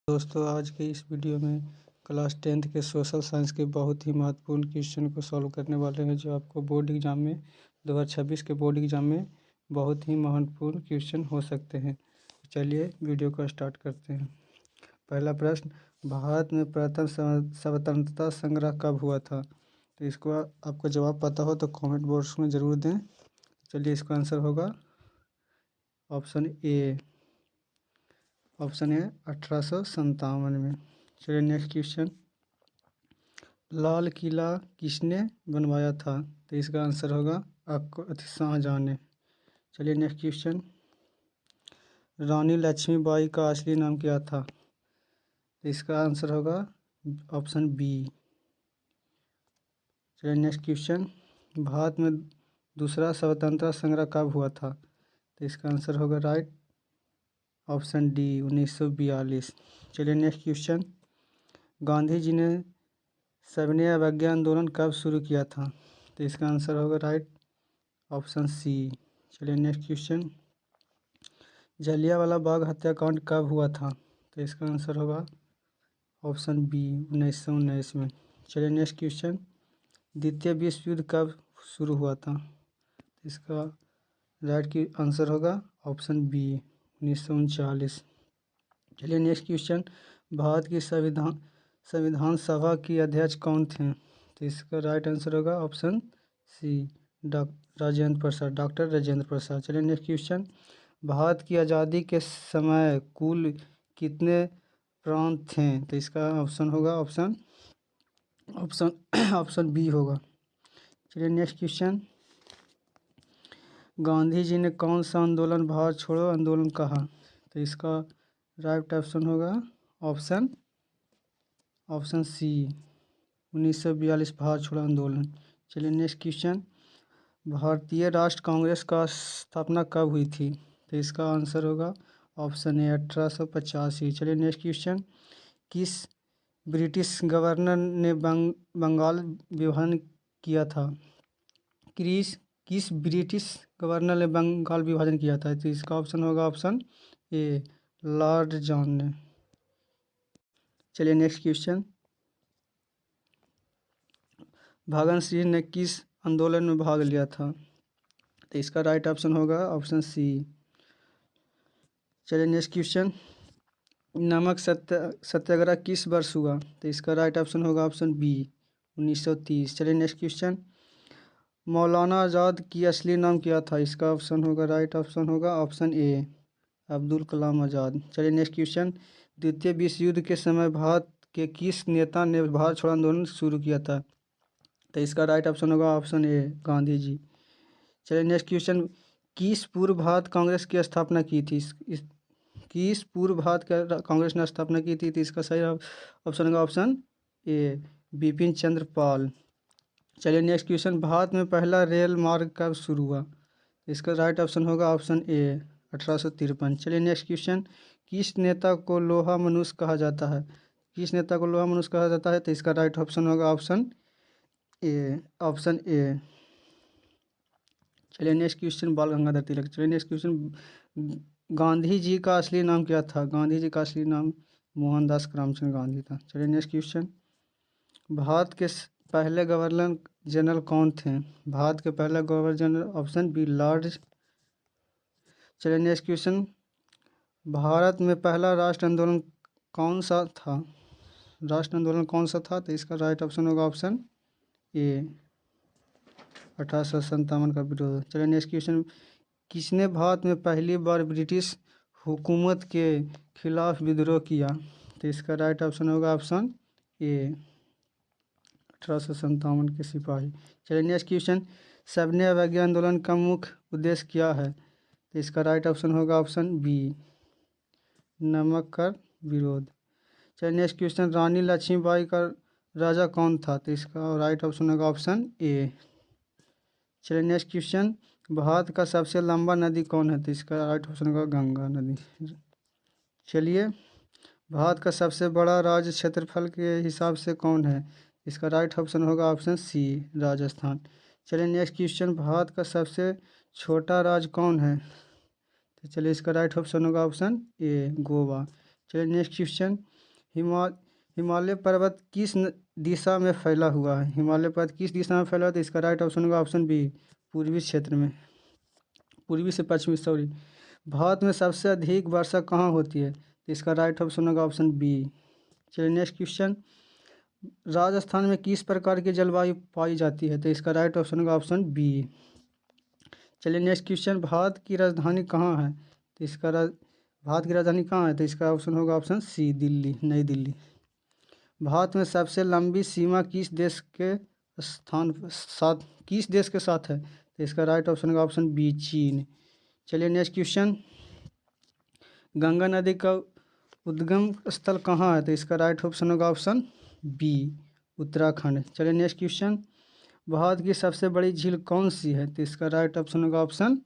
दोस्तों, आज के इस वीडियो में क्लास 10th के सोशल साइंस के बहुत ही महत्वपूर्ण क्वेश्चन को सॉल्व करने वाले हैं, जो आपको बोर्ड एग्जाम में 2026 के बोर्ड एग्जाम में बहुत ही महत्वपूर्ण क्वेश्चन हो सकते हैं। चलिए वीडियो को स्टार्ट करते हैं। पहला प्रश्न, भारत में प्रथम स्वतंत्रता संग्रह कब हुआ था? तो इसको आपको जवाब पता हो तो कमेंट बॉक्स में ज़रूर दें। चलिए, इसका आंसर होगा ऑप्शन ए। ऑप्शन है 1857 में। चलिए नेक्स्ट क्वेश्चन, लाल किला किसने बनवाया था? तो इसका आंसर होगा शाहजहां ने। चलिए नेक्स्ट क्वेश्चन, रानी लक्ष्मीबाई का असली नाम क्या था? तो इसका आंसर होगा ऑप्शन बी। चलिए नेक्स्ट क्वेश्चन, भारत में दूसरा स्वतंत्रता संग्रह कब हुआ था? तो इसका आंसर होगा राइट ऑप्शन डी 1942। चलिए नेक्स्ट क्वेश्चन, गांधी जी ने सविनय अवज्ञा आंदोलन कब शुरू किया था? तो इसका आंसर होगा राइट ऑप्शन सी। चलिए नेक्स्ट क्वेश्चन, जलियांवाला बाग हत्याकांड कब हुआ था? तो इसका आंसर होगा ऑप्शन बी 1919 में। चलिए नेक्स्ट क्वेश्चन, द्वितीय विश्व युद्ध कब शुरू हुआ था? तो इसका राइट की आंसर होगा ऑप्शन बी 1939। चलिए नेक्स्ट क्वेश्चन, भारत की संविधान सभा की अध्यक्ष कौन थे? तो इसका राइट आंसर होगा option C doctor Rajendra Prasad. चलिए नेक्स्ट क्वेश्चन, भारत की आज़ादी के समय कुल कितने प्रांत थे? तो इसका ऑप्शन होगा ऑप्शन ऑप्शन ऑप्शन बी होगा। चलिए नेक्स्ट क्वेश्चन, गांधी जी ने कौन सा आंदोलन भारत छोड़ो आंदोलन कहा? तो इसका राइट ऑप्शन होगा ऑप्शन सी 1942 भारत छोड़ो आंदोलन। चलिए नेक्स्ट क्वेश्चन, भारतीय राष्ट्र कांग्रेस का स्थापना कब हुई थी? तो इसका आंसर होगा ऑप्शन ए 1885। चलिए नेक्स्ट क्वेश्चन, किस ब्रिटिश गवर्नर ने बंगाल विभाजन किया था? किस ब्रिटिश गवर्नर ने बंगाल विभाजन किया था? तो इसका ऑप्शन होगा ऑप्शन ए लॉर्ड जॉन ने। चलिए नेक्स्ट क्वेश्चन, भगत सिंह ने किस आंदोलन में भाग लिया था? तो इसका राइट ऑप्शन होगा ऑप्शन सी। चलिए नेक्स्ट क्वेश्चन, नमक सत्याग्रह किस वर्ष हुआ? तो इसका राइट ऑप्शन होगा ऑप्शन बी 1930। चलिए नेक्स्ट क्वेश्चन, मौलाना आज़ाद की असली नाम क्या था? इसका ऑप्शन होगा राइट ऑप्शन होगा ऑप्शन ए अब्दुल कलाम आज़ाद। चलिए नेक्स्ट क्वेश्चन, द्वितीय विश्व युद्ध के समय भारत के किस नेता ने भारत छोड़ो आंदोलन शुरू किया था? तो इसका राइट ऑप्शन होगा ऑप्शन ए गांधी जी। चलिए नेक्स्ट क्वेश्चन, किस पूर्व भारत कांग्रेस की स्थापना की थी? किस पूर्व भारत कांग्रेस ने स्थापना की थी? तो इसका सही ऑप्शन होगा ऑप्शन ए बिपिन चंद्र पाल। चलिए नेक्स्ट क्वेश्चन, भारत में पहला रेल मार्ग कब शुरू हुआ? इसका राइट ऑप्शन होगा ऑप्शन ए 1853। चलिए नेक्स्ट क्वेश्चन, किस नेता को लोहा मनुष्य कहा जाता है? किस नेता को लोहा मनुष्य कहा जाता है? तो इसका राइट ऑप्शन होगा ऑप्शन ए। चलिए नेक्स्ट क्वेश्चन, बाल गंगाधर तिलक। चलिए नेक्स्ट क्वेश्चन, गांधी जी का असली नाम क्या था? गांधी जी का असली नाम मोहनदास करमचंद गांधी था। चलिए नेक्स्ट क्वेश्चन, भारत के पहले गवर्नर जनरल कौन थे? भारत के पहले governor general option B lord. चलिए नेक्स्ट क्वेश्चन, भारत में पहला राष्ट्र आंदोलन कौन सा था? राष्ट्र आंदोलन कौन सा था? तो इसका राइट ऑप्शन होगा ऑप्शन ए 1857 का विरोध। चलिए नेक्स्ट क्वेश्चन, किसने भारत में पहली बार ब्रिटिश हुकूमत के खिलाफ विद्रोह किया? तो इसका राइट ऑप्शन होगा ऑप्शन ए 1857 के सिपाही। चलिए नेक्स्ट क्वेश्चन, सविनय अवज्ञा आंदोलन का मुख्य उद्देश्य क्या है? तो इसका राइट ऑप्शन होगा ऑप्शन बी नमक का विरोध। चलिए नेक्स्ट क्वेश्चन, रानी लक्ष्मीबाई का राजा कौन था? तो इसका राइट ऑप्शन होगा ऑप्शन ए। चलिए नेक्स्ट क्वेश्चन, भारत का सबसे लंबा नदी कौन है? तो इसका राइट ऑप्शन होगा गंगा नदी। चलिए, भारत का सबसे बड़ा राज्य क्षेत्रफल के हिसाब से कौन है? इसका राइट ऑप्शन होगा ऑप्शन सी राजस्थान। चलिए नेक्स्ट क्वेश्चन, भारत का सबसे छोटा राज्य कौन है? तो चलिए इसका राइट ऑप्शन होगा ऑप्शन ए गोवा। चलिए नेक्स्ट क्वेश्चन, हिमा हिमालय पर्वत किस दिशा में फैला हुआ है? हिमालय पर्वत किस दिशा में फैला हुआ है? तो इसका राइट ऑप्शन होगा ऑप्शन बी, पूर्वी क्षेत्र में, पूर्वी से पश्चिमी, सॉरी। भारत में सबसे अधिक वर्षा कहाँ होती है? तो इसका राइट ऑप्शन होगा ऑप्शन बी। चलिए नेक्स्ट क्वेश्चन, राजस्थान में किस प्रकार की जलवायु पाई जाती है? तो इसका राइट ऑप्शन होगा ऑप्शन बी। चलिए नेक्स्ट क्वेश्चन, भारत की राजधानी कहाँ है? तो भारत की राजधानी कहाँ है? तो इसका ऑप्शन होगा ऑप्शन सी, दिल्ली, नई दिल्ली। भारत में सबसे लंबी सीमा किस देश के साथ है? तो इसका राइट ऑप्शन होगा ऑप्शन बी, चीन। चलिए नेक्स्ट क्वेश्चन, गंगा नदी का उद्गम स्थल कहाँ है? तो इसका राइट ऑप्शन होगा ऑप्शन बी, उत्तराखंड। चलिए नेक्स्ट क्वेश्चन, भारत की सबसे बड़ी झील कौन सी है? तो इसका राइट ऑप्शन होगा ऑप्शन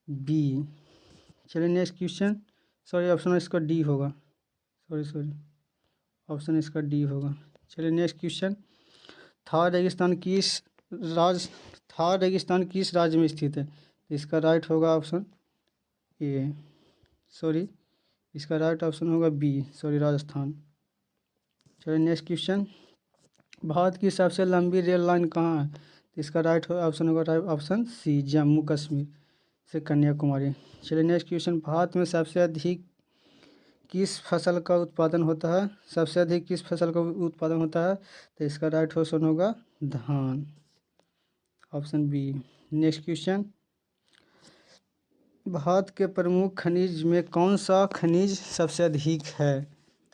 बी। चलिए नेक्स्ट क्वेश्चन, सॉरी ऑप्शन इसका डी होगा, सॉरी ऑप्शन इसका डी होगा। चलिए नेक्स्ट क्वेश्चन, थार रेगिस्तान किस राज थार रेगिस्तान किस राज्य में स्थित है? तो इसका राइट होगा ऑप्शन ए, सॉरी इसका राइट ऑप्शन होगा बी, सॉरी राजस्थान। चलिए नेक्स्ट क्वेश्चन, भारत की सबसे लंबी रेल लाइन कहाँ है? तो इसका राइट ऑप्शन होगा ऑप्शन सी, जम्मू कश्मीर से कन्याकुमारी। चलिए नेक्स्ट क्वेश्चन, भारत में सबसे अधिक किस फसल का उत्पादन होता है? सबसे अधिक किस फसल का उत्पादन होता है? तो इसका राइट ऑप्शन होगा धान, option B. Next question, Bharat के प्रमुख खनिज में कौन सा खनिज सबसे अधिक है?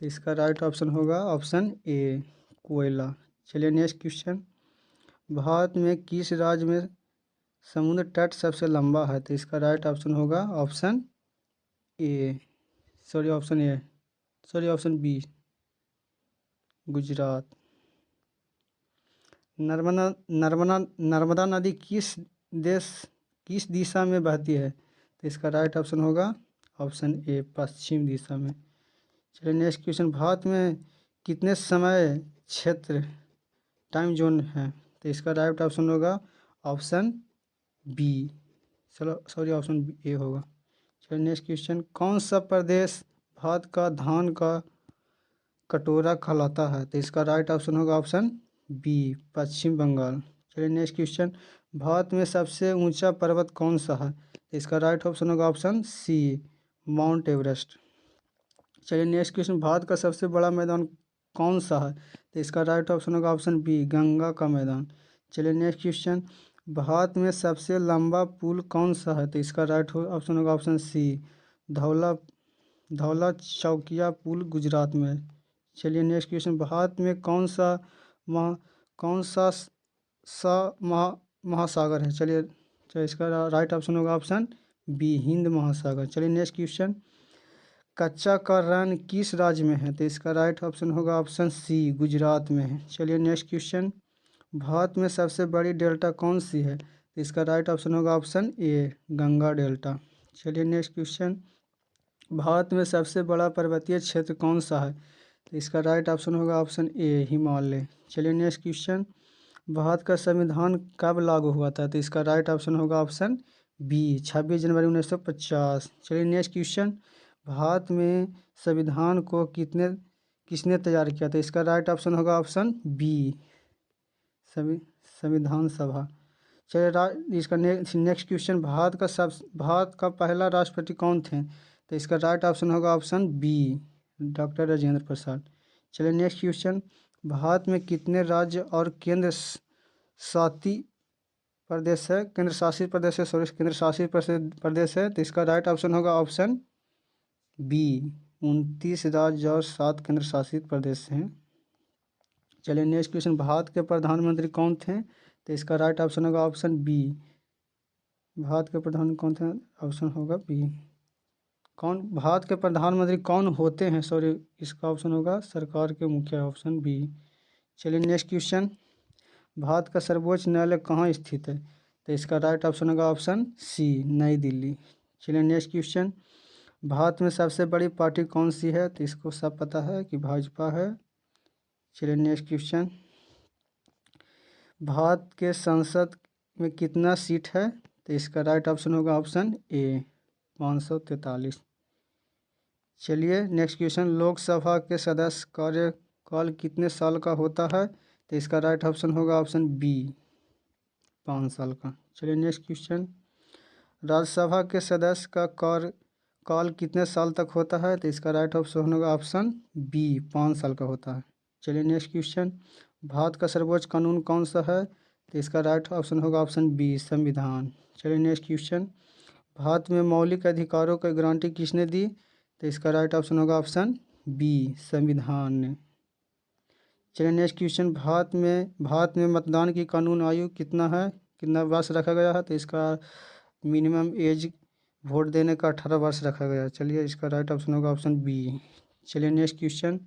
तो इसका राइट ऑप्शन होगा ऑप्शन ए, कोयला। चलिए नेक्स्ट क्वेश्चन, भारत में किस राज्य में समुद्र तट सबसे लंबा है? तो इसका राइट ऑप्शन होगा option A, option B, Gujarat. Narmada नदी किस दिशा में बहती है? तो इसका राइट ऑप्शन होगा ऑप्शन ए, पश्चिम दिशा में। चलिए नेक्स्ट क्वेश्चन, भारत में कितने समय क्षेत्र टाइम जोन है? तो इसका राइट ऑप्शन होगा ऑप्शन बी, ऑप्शन ए होगा। चलिए नेक्स्ट क्वेश्चन, कौन सा प्रदेश भारत का धान का कटोरा कहलाता है? तो इसका राइट ऑप्शन होगा ऑप्शन बी, पश्चिम बंगाल। चलिए नेक्स्ट क्वेश्चन, भारत में सबसे ऊंचा पर्वत कौन सा है? तो इसका राइट ऑप्शन होगा ऑप्शन सी, माउंट एवरेस्ट। चलिए नेक्स्ट क्वेश्चन, भारत का सबसे बड़ा मैदान कौन सा है? तो इसका राइट ऑप्शन होगा ऑप्शन बी, गंगा का मैदान। चलिए नेक्स्ट क्वेश्चन, भारत में सबसे लंबा पुल कौन सा है? तो इसका राइट ऑप्शन होगा ऑप्शन सी, धौला धौला चौकिया पुल, गुजरात में। चलिए नेक्स्ट क्वेश्चन, भारत में कौन सा महासागर है? चलिए इसका राइट ऑप्शन होगा ऑप्शन बी, हिंद महासागर। चलिए नेक्स्ट क्वेश्चन, कच्चा का रण किस राज्य में है? तो इसका राइट ऑप्शन होगा ऑप्शन सी, गुजरात में है। चलिए नेक्स्ट क्वेश्चन, भारत में सबसे बड़ी डेल्टा कौन सी है? तो इसका राइट ऑप्शन होगा ऑप्शन ए, गंगा डेल्टा। चलिए नेक्स्ट क्वेश्चन, भारत में सबसे बड़ा पर्वतीय क्षेत्र कौन सा है? तो इसका राइट ऑप्शन होगा ऑप्शन ए, हिमालय। चलिए नेक्स्ट क्वेश्चन, भारत का संविधान कब लागू हुआ था? तो इसका राइट ऑप्शन होगा ऑप्शन बी, 26 जनवरी 1950। चलिए नेक्स्ट क्वेश्चन, भारत में संविधान को किसने तैयार किया? तो इसका राइट ऑप्शन होगा ऑप्शन बी, संविधान सभा। चलिए इसका नेक्स्ट क्वेश्चन, भारत का पहला राष्ट्रपति कौन थे? तो इसका राइट ऑप्शन होगा option B, doctor Rajendra Prasad. चलिए नेक्स्ट क्वेश्चन, भारत में कितने राज्य और शासित प्रदेश है? केंद्र शासित प्रदेश है। तो इसका राइट ऑप्शन होगा ऑप्शन बी, 29 राज्य और 7 केंद्र शासित प्रदेश हैं। चलिए नेक्स्ट क्वेश्चन, भारत के प्रधानमंत्री कौन थे? तो इसका राइट ऑप्शन होगा ऑप्शन बी, भारत के प्रधानमंत्री कौन थे? ऑप्शन होगा बी। भारत के प्रधानमंत्री कौन होते हैं? सॉरी इसका ऑप्शन होगा सरकार के मुखिया, ऑप्शन बी। चलिए नेक्स्ट क्वेश्चन, भारत का सर्वोच्च न्यायालय कहाँ स्थित है? तो इसका राइट ऑप्शन होगा ऑप्शन सी, नई दिल्ली। चलिए नेक्स्ट क्वेश्चन, भारत में सबसे बड़ी पार्टी कौन सी है? तो इसको सब पता है कि भाजपा है। चलिए नेक्स्ट क्वेश्चन, भारत के संसद में कितना सीट है? तो इसका राइट ऑप्शन होगा ऑप्शन ए, 543। चलिए नेक्स्ट क्वेश्चन, लोकसभा के सदस्य कार्यकाल कितने साल का होता है? तो इसका राइट ऑप्शन होगा ऑप्शन बी, 5 साल का। चलिए नेक्स्ट क्वेश्चन, राज्यसभा के सदस्य का कार्यकाल कितने साल तक होता है? तो इसका राइट ऑप्शन होगा ऑप्शन बी, 5 साल का होता है। चलिए नेक्स्ट क्वेश्चन, भारत का सर्वोच्च कानून कौन सा है? तो इसका राइट ऑप्शन होगा ऑप्शन बी, संविधान। चलिए नेक्स्ट क्वेश्चन, भारत में मौलिक अधिकारों की गारंटी किसने दी? तो इसका राइट ऑप्शन होगा ऑप्शन बी, संविधान ने। चलिए नेक्स्ट क्वेश्चन, भारत में मतदान की कानून आयु कितना है, कितना वर्ष रखा गया है? तो इसका मिनिमम एज वोट देने का 18 वर्ष रखा गया है। चलिए इसका राइट ऑप्शन होगा ऑप्शन बी। चलिए नेक्स्ट क्वेश्चन,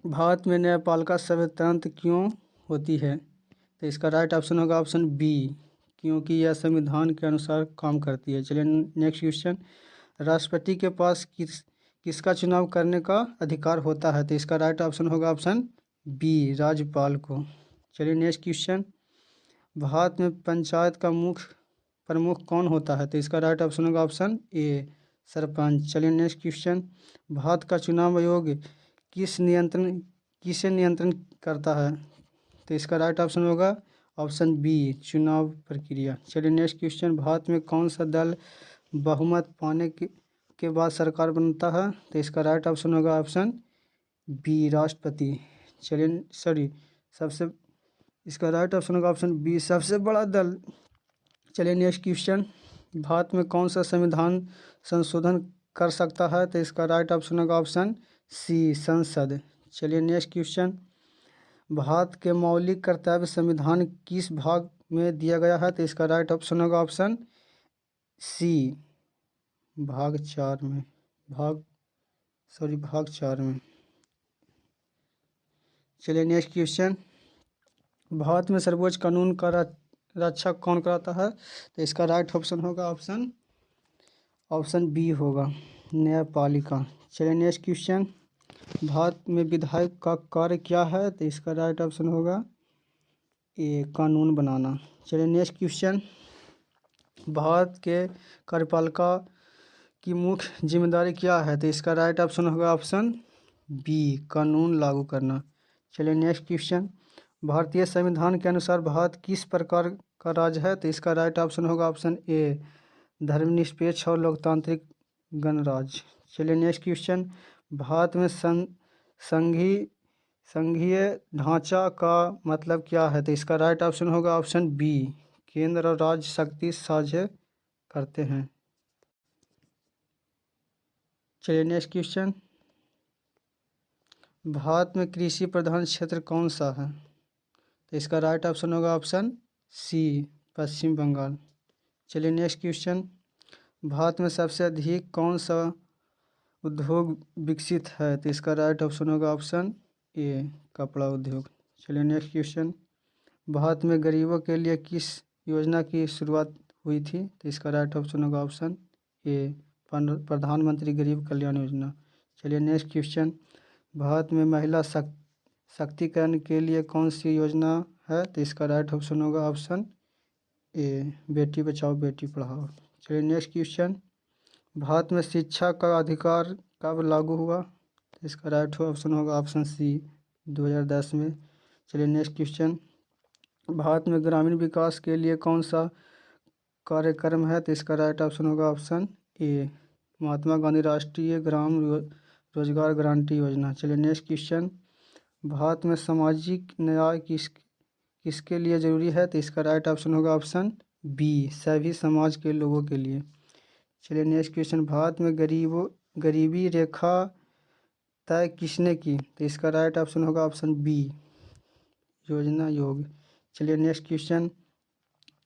भारत में न्यायपालिका स्वतंत्र क्यों होती है? तो इसका राइट ऑप्शन होगा ऑप्शन बी, क्योंकि यह संविधान के अनुसार काम करती है। चलिए नेक्स्ट क्वेश्चन, राष्ट्रपति के पास किसका चुनाव करने का अधिकार होता है? तो इसका राइट ऑप्शन होगा ऑप्शन बी, राज्यपाल को। चलिए नेक्स्ट क्वेश्चन, भारत में पंचायत का मुख्य प्रमुख कौन होता है? तो इसका राइट ऑप्शन होगा ऑप्शन ए, सरपंच। चलिए नेक्स्ट क्वेश्चन, भारत का चुनाव आयोग किसे नियंत्रण करता है? तो इसका राइट ऑप्शन होगा ऑप्शन बी, चुनाव प्रक्रिया। चलिए नेक्स्ट क्वेश्चन, भारत में कौन सा दल बहुमत पाने के बाद सरकार बनता है? तो इसका राइट ऑप्शन होगा ऑप्शन बी, राष्ट्रपति। चलिए इसका राइट ऑप्शन होगा ऑप्शन बी, सबसे बड़ा दल। चलिए नेक्स्ट क्वेश्चन, भारत में कौन सा संविधान संशोधन कर सकता है? तो इसका राइट ऑप्शन होगा ऑप्शन सी, संसद। चलिए नेक्स्ट क्वेश्चन, भारत के मौलिक कर्तव्य संविधान किस भाग में दिया गया है? तो इसका राइट ऑप्शन होगा ऑप्शन सी, भाग 4 में। भाग 4 में। चलिए नेक्स्ट क्वेश्चन, भारत में सर्वोच्च कानून का रक्षा कौन कराता है? तो इसका राइट ऑप्शन होगा ऑप्शन बी होगा, न्यायपालिका। चलिए नेक्स्ट क्वेश्चन, भारत में विधायक का कार्य क्या है? तो इसका राइट ऑप्शन होगा ए, कानून बनाना। चलिए नेक्स्ट क्वेश्चन, भारत के कार्यपालिका की मुख्य जिम्मेदारी क्या है? तो इसका राइट ऑप्शन होगा ऑप्शन बी, कानून लागू करना। चलिए नेक्स्ट क्वेश्चन, भारतीय संविधान के अनुसार भारत किस प्रकार का राज्य है? तो इसका राइट ऑप्शन होगा ऑप्शन ए, धर्मनिरपेक्ष और लोकतांत्रिक गणराज्य। चलिए नेक्स्ट क्वेश्चन, भारत में संघीय ढांचा का मतलब क्या है? तो इसका राइट ऑप्शन होगा ऑप्शन बी, केंद्र और राज्य शक्ति साझे करते हैं। चलिए नेक्स्ट क्वेश्चन, भारत में कृषि प्रधान क्षेत्र कौन सा है? तो इसका राइट ऑप्शन होगा ऑप्शन सी, पश्चिम बंगाल। चलिए नेक्स्ट क्वेश्चन, भारत में सबसे अधिक कौन सा उद्योग विकसित है? तो इसका राइट ऑप्शन होगा ऑप्शन ए, कपड़ा उद्योग। चलिए नेक्स्ट क्वेश्चन, भारत में गरीबों के लिए किस योजना की शुरुआत हुई थी? तो इसका राइट ऑप्शन होगा ऑप्शन ए, प्रधानमंत्री गरीब कल्याण योजना। चलिए नेक्स्ट क्वेश्चन, भारत में महिला शक्तिकरण के लिए कौन सी योजना है? तो इसका राइट ऑप्शन होगा ऑप्शन ए, बेटी बचाओ बेटी पढ़ाओ। चलिए नेक्स्ट क्वेश्चन, भारत में शिक्षा का अधिकार कब लागू हुआ? तो इसका राइट ऑप्शन होगा ऑप्शन सी, 2010 में। चलिए नेक्स्ट क्वेश्चन, भारत में ग्रामीण विकास के लिए कौन सा कार्यक्रम है? तो इसका राइट ऑप्शन होगा ऑप्शन ए, महात्मा गांधी राष्ट्रीय ग्राम रोजगार गारंटी योजना। चलिए नेक्स्ट क्वेश्चन, भारत में सामाजिक न्याय किसके लिए ज़रूरी है? तो इसका राइट ऑप्शन होगा ऑप्शन बी, सभी समाज के लोगों के लिए। चलिए नेक्स्ट क्वेश्चन, भारत में गरीबी रेखा तय किसने की? तो इसका राइट ऑप्शन होगा ऑप्शन बी, योजना योग। चलिए नेक्स्ट क्वेश्चन,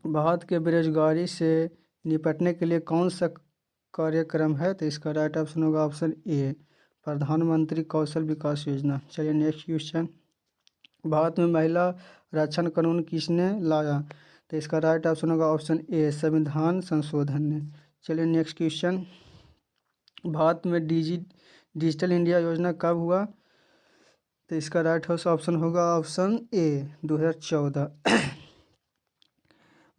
भारत के बेरोजगारी से निपटने के लिए कौन सा कार्यक्रम है? तो इसका राइट ऑप्शन होगा ऑप्शन ए, प्रधानमंत्री कौशल विकास योजना। चलिए नेक्स्ट क्वेश्चन, भारत में महिला रक्षण कानून किसने लाया? तो इसका राइट ऑप्शन होगा ऑप्शन ए, संविधान संशोधन ने। चलिए नेक्स्ट क्वेश्चन, भारत में डिजिटल इंडिया योजना कब हुआ? तो इसका राइट ऑप्शन होगा ऑप्शन ए, 2014।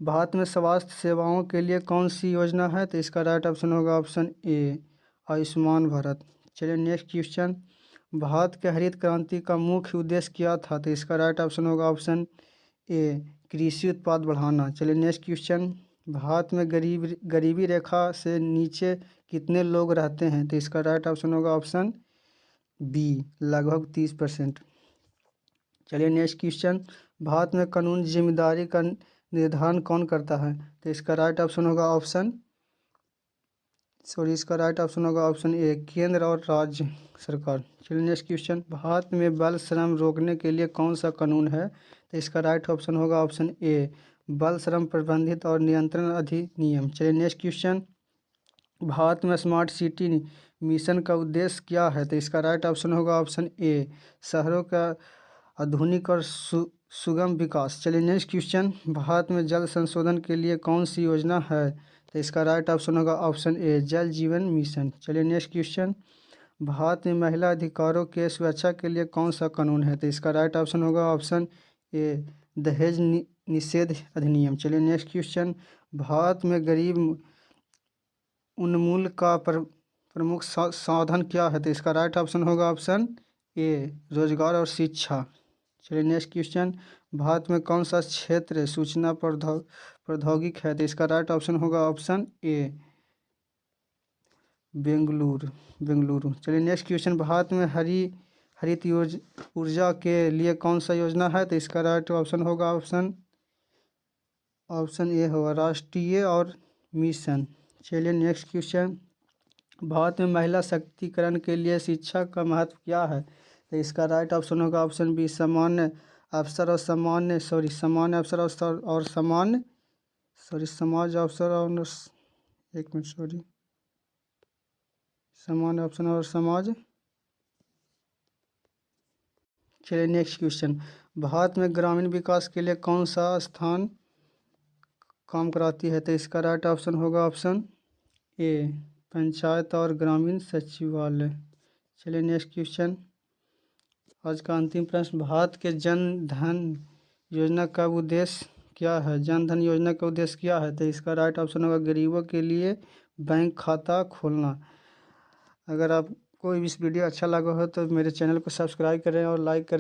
भारत में स्वास्थ्य सेवाओं के लिए कौन सी योजना है? तो इसका राइट ऑप्शन होगा ऑप्शन ए, आयुष्मान भारत। चलिए नेक्स्ट क्वेश्चन, भारत के हरित क्रांति का मुख्य उद्देश्य क्या था? तो इसका राइट ऑप्शन होगा ऑप्शन ए कृषि उत्पाद बढ़ाना। चलिए नेक्स्ट क्वेश्चन, भारत में गरीबी रेखा से नीचे कितने लोग रहते हैं? तो इसका राइट ऑप्शन होगा ऑप्शन बी लगभग 30%। चलिए नेक्स्ट क्वेश्चन, भारत में कानून जिम्मेदारी का निर्धारण कौन करता है? तो इसका राइट ऑप्शन होगा ऑप्शन ए केंद्र और राज्य सरकार। चलिए नेक्स्ट क्वेश्चन, भारत में बाल श्रम रोकने के लिए कौन सा कानून है? तो इसका राइट ऑप्शन होगा ऑप्शन ए बाल श्रम प्रबंधित और नियंत्रण अधिनियम। चलिए नेक्स्ट क्वेश्चन, भारत में स्मार्ट सिटी मिशन का उद्देश्य क्या है? तो इसका राइट ऑप्शन होगा ऑप्शन ए शहरों का आधुनिक और सुगम विकास। चलिए नेक्स्ट क्वेश्चन, भारत में जल संशोधन के लिए कौन सी योजना है? तो इसका राइट ऑप्शन होगा ऑप्शन ए जल जीवन मिशन। चलिए नेक्स्ट क्वेश्चन, भारत में महिला अधिकारों के सुरक्षा के लिए कौन सा कानून है? तो इसका राइट ऑप्शन होगा ऑप्शन ए दहेज निषेध अधिनियम। चलिए नेक्स्ट क्वेश्चन, भारत में गरीब उन्मूलन का प्रमुख साधन क्या है? तो इसका राइट ऑप्शन होगा ऑप्शन ए रोजगार और शिक्षा। चलिए नेक्स्ट क्वेश्चन, भारत में कौन सा क्षेत्र सूचना प्रौद्योगिकी है? तो इसका राइट ऑप्शन होगा ऑप्शन ए बेंगलुरु। चलिए नेक्स्ट क्वेश्चन, भारत में हरित ऊर्जा के लिए कौन सा योजना है? तो इसका राइट ऑप्शन होगा ऑप्शन ए होगा राष्ट्रीय और मिशन। चलिए नेक्स्ट क्वेश्चन, भारत में महिला शक्तिकरण के लिए शिक्षा का महत्व क्या है? तो इसका राइट ऑप्शन होगा ऑप्शन बी समान अवसर और समान अवसर और समान समाज अवसर और समान ऑप्शन और समाज। चलिए नेक्स्ट क्वेश्चन, भारत में ग्रामीण विकास के लिए कौन सा स्थान काम कराती है? तो इसका राइट ऑप्शन होगा ऑप्शन ए पंचायत और ग्रामीण सचिवालय। चलिए नेक्स्ट क्वेश्चन, आज का अंतिम प्रश्न, भारत के जन धन योजना का उद्देश्य क्या है? जन धन योजना का उद्देश्य क्या है? तो इसका राइट ऑप्शन होगा गरीबों के लिए बैंक खाता खोलना। अगर आपको इस वीडियो अच्छा लगा हो तो मेरे चैनल को सब्सक्राइब करें और लाइक करें।